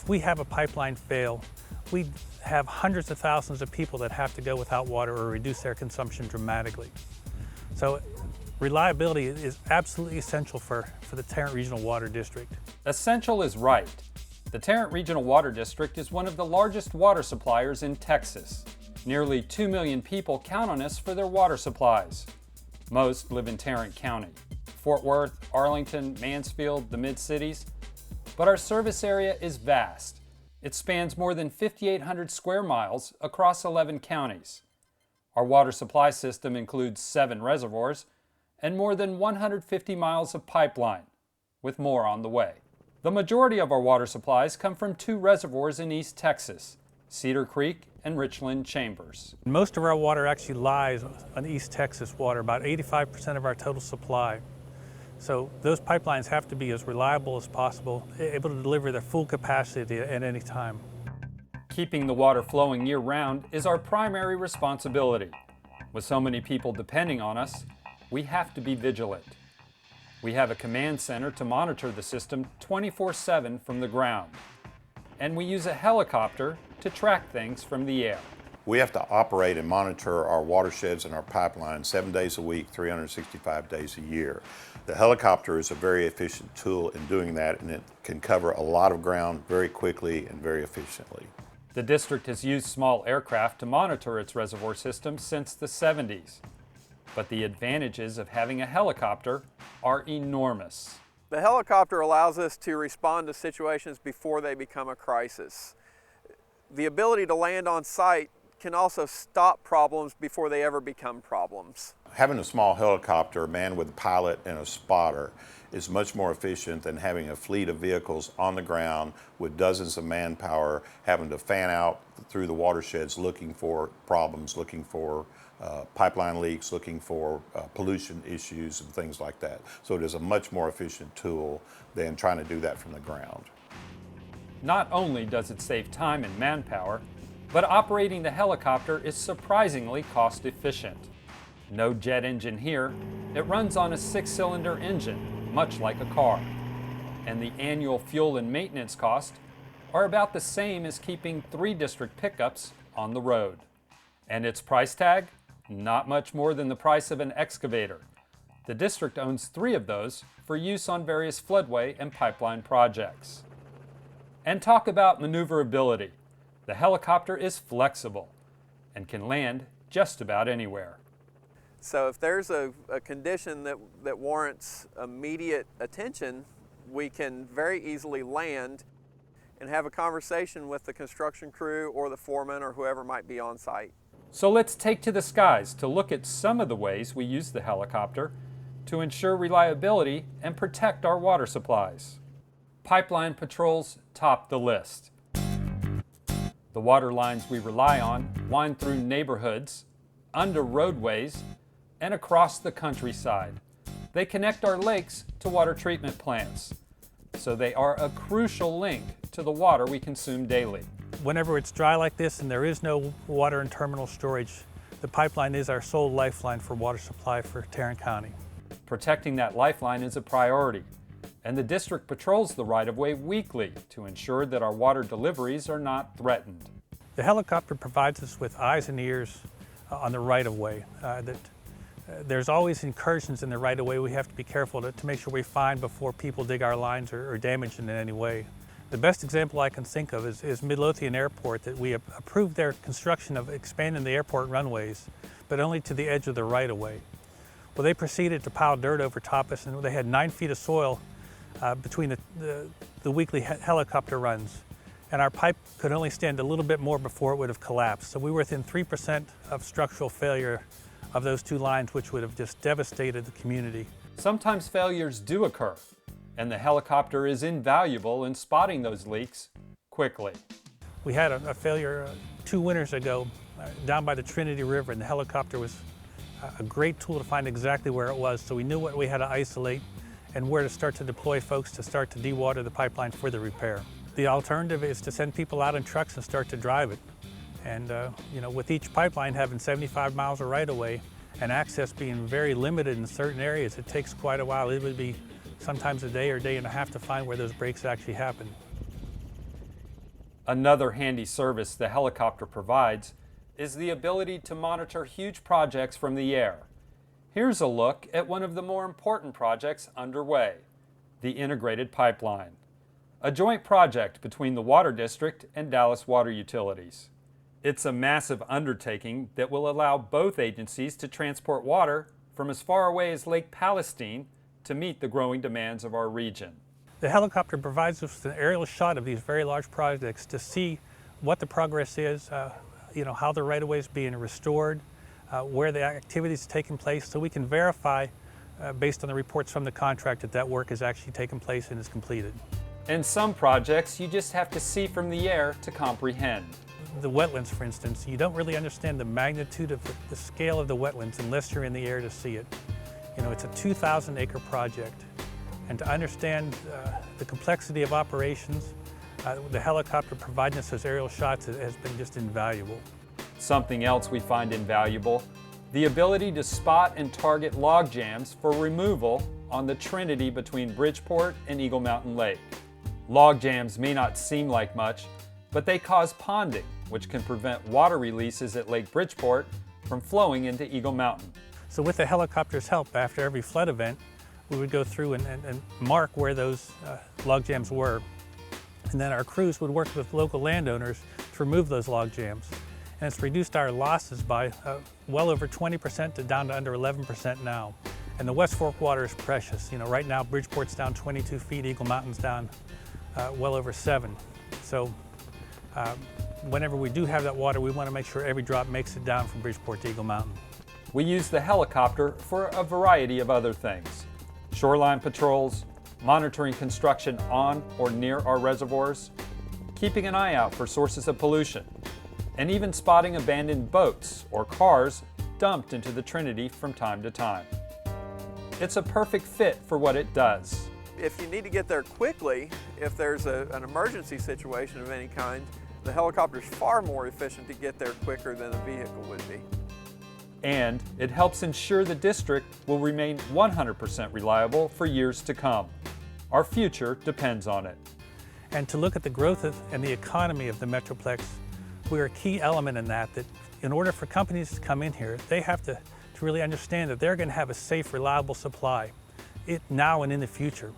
If we have a pipeline fail, we have hundreds of thousands of people that have to go without water or reduce their consumption dramatically. So reliability is absolutely essential for the Tarrant Regional Water District. Essential is right. The Tarrant Regional Water District is one of the largest water suppliers in Texas. Nearly 2 million people count on us for their water supplies. Most live in Tarrant County, Fort Worth, Arlington, Mansfield, the Mid-Cities. But our service area is vast. It spans more than 5,800 square miles across 11 counties. Our water supply system includes 7 reservoirs and more than 150 miles of pipeline, with more on the way. The majority of our water supplies come from 2 reservoirs in East Texas, Cedar Creek and Richland Chambers. Most of our water actually lies on East Texas water, about 85% of our total supply. So those pipelines have to be as reliable as possible, able to deliver their full capacity at any time. Keeping the water flowing year-round is our primary responsibility. With so many people depending on us, we have to be vigilant. We have a command center to monitor the system 24/7 from the ground. And we use a helicopter to track things from the air. We have to operate and monitor our watersheds and our pipelines 7 days a week, 365 days a year. The helicopter is a very efficient tool in doing that, and it can cover a lot of ground very quickly and very efficiently. The district has used small aircraft to monitor its reservoir system since the 70s. But the advantages of having a helicopter are enormous. The helicopter allows us to respond to situations before they become a crisis. The ability to land on site can also stop problems before they ever become problems. Having a small helicopter manned with a pilot and a spotter is much more efficient than having a fleet of vehicles on the ground with dozens of manpower having to fan out through the watersheds looking for problems, looking for pipeline leaks, looking for pollution issues and things like that. So it is a much more efficient tool than trying to do that from the ground. Not only does it save time and manpower, but operating the helicopter is surprisingly cost efficient. No jet engine here. It runs on a 6-cylinder engine, much like a car. And the annual fuel and maintenance costs are about the same as keeping 3 district pickups on the road. And its price tag? Not much more than the price of an excavator. The district owns 3 of those for use on various floodway and pipeline projects. And talk about maneuverability. The helicopter is flexible and can land just about anywhere. So if there's a condition that warrants immediate attention, we can very easily land and have a conversation with the construction crew or the foreman or whoever might be on site. So let's take to the skies to look at some of the ways we use the helicopter to ensure reliability and protect our water supplies. Pipeline patrols top the list. The water lines we rely on wind through neighborhoods, under roadways, and across the countryside. They connect our lakes to water treatment plants, so they are a crucial link to the water we consume daily. Whenever it's dry like this and there is no water and terminal storage, the pipeline is our sole lifeline for water supply for Tarrant County. Protecting that lifeline is a priority, and the district patrols the right-of-way weekly to ensure that our water deliveries are not threatened. The helicopter provides us with eyes and ears on the right-of-way. There's always incursions in the right-of-way. We have to be careful to make sure we find before people dig our lines or damage them in any way. The best example I can think of is Midlothian Airport, that we approved their construction of expanding the airport runways, but only to the edge of the right-of-way. Well, they proceeded to pile dirt over top us, and they had 9 feet of soil between the weekly helicopter runs. And our pipe could only stand a little bit more before it would have collapsed. So we were within 3% of structural failure of those 2 lines, which would have just devastated the community. Sometimes failures do occur, and the helicopter is invaluable in spotting those leaks quickly. We had a failure 2 winters ago down by the Trinity River, and the helicopter was a great tool to find exactly where it was, so we knew what we had to isolate and where to start to deploy folks to start to dewater the pipeline for the repair. The alternative is to send people out in trucks and start to drive it. And with each pipeline having 75 miles of right-of-way and access being very limited in certain areas, it takes quite a while. It would be sometimes a day or day and a half to find where those breaks actually happen. Another handy service the helicopter provides is the ability to monitor huge projects from the air. Here's a look at one of the more important projects underway, the integrated pipeline, a joint project between the Water District and Dallas Water Utilities. It's a massive undertaking that will allow both agencies to transport water from as far away as Lake Palestine to meet the growing demands of our region. The helicopter provides us with an aerial shot of these very large projects to see what the progress is, how the right-of-way is being restored, where the activity is taking place, so we can verify based on the reports from the contract that work is actually taking place and is completed. And some projects you just have to see from the air to comprehend. The wetlands, for instance, you don't really understand the magnitude of the scale of the wetlands unless you're in the air to see it. It's a 2,000-acre project. And to understand the complexity of operations, the helicopter providing us those aerial shots has been just invaluable. Something else we find invaluable, the ability to spot and target log jams for removal on the trinity between Bridgeport and Eagle Mountain Lake. Log jams may not seem like much, but they cause ponding, which can prevent water releases at Lake Bridgeport from flowing into Eagle Mountain. So with the helicopter's help, after every flood event, we would go through and mark where those log jams were. And then our crews would work with local landowners to remove those log jams. And it's reduced our losses by well over 20% to down to under 11% now. And the West Fork water is precious. Right now Bridgeport's down 22 feet, Eagle Mountain's down well over 7. So whenever we do have that water, we want to make sure every drop makes it down from Bridgeport to Eagle Mountain. We use the helicopter for a variety of other things. Shoreline patrols, monitoring construction on or near our reservoirs, keeping an eye out for sources of pollution, and even spotting abandoned boats or cars dumped into the Trinity from time to time. It's a perfect fit for what it does. If you need to get there quickly, if there's an emergency situation of any kind, the helicopter is far more efficient to get there quicker than a vehicle would be. And it helps ensure the district will remain 100% reliable for years to come. Our future depends on it. And to look at the growth and the economy of the Metroplex, we're a key element in that in order for companies to come in here, they have to really understand that they're going to have a safe, reliable supply now and in the future.